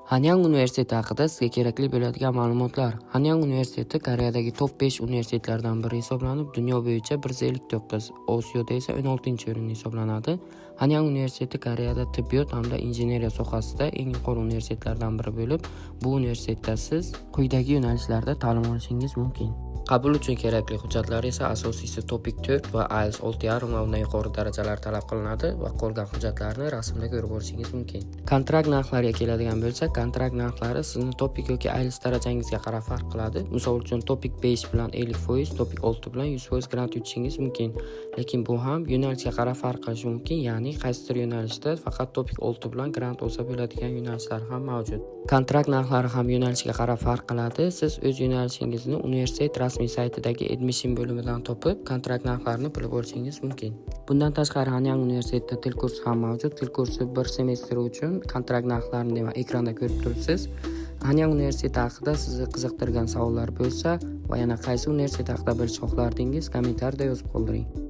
Hanyang universiteti haqida sizga kerakli bo'ladigan ma'lumotlar. Hanyang universiteti Koreyadagi top 5 universitetlardan biri hisoblanib, dunyo bo'yicha 159, Osiyoda esa 16-o'rinda hisoblanadi. Hanyang universiteti Koreyada tibbiyot hamda injeneriya sohasida eng yuqori universitetlardan biri bo'lib, bu universitetda siz quyidagi yo'nalishlarda ta'lim olishingiz mumkin. Qabul uchun kerakli hujjatlar esa asosiysi Topik 4 va IELTS 6.5 va undan yuqori darajalar talab qilinadi va qolgan hujjatlarni rasmda ko'rib olishingiz mumkin. Kontrakt narxlariga keladigan bo'lsak, kontrakt narxlari sizni Topik yoki IELTS darajangizga qarab farq qiladi. Misol uchun Topik 5 bilan 50%, Topik 6 bilan 100% grant yutishingiz mumkin. Lekin bu ham yo'nalishga qarab farq qilishi mumkin, ya'ni qaysidir yo'nalishda faqat Topik 6 bilan grant olsa bo'ladigan yo'nalishlar ham mavjud. Kontrakt narxlari ham yo'nalishga qarab farq qiladi. Siz o'z yo'nalishingizni universitet rasmiy saytidagi admission bo'limidan topib, kontrakt narxlarini bilib olishingiz mumkin. Bundan tashqari Hanyang universitetida til kursi ham mavjud. Til kursi 1 semestr uchun kontrakt narxlarini ekranda ko'rib turibsiz. Hanyang universiteti haqida sizni qiziqtirgan savollar bo'lsa va yana qaysi universitet haqida bilishni xohlardingiz, kommentariyada yozib qoldiring.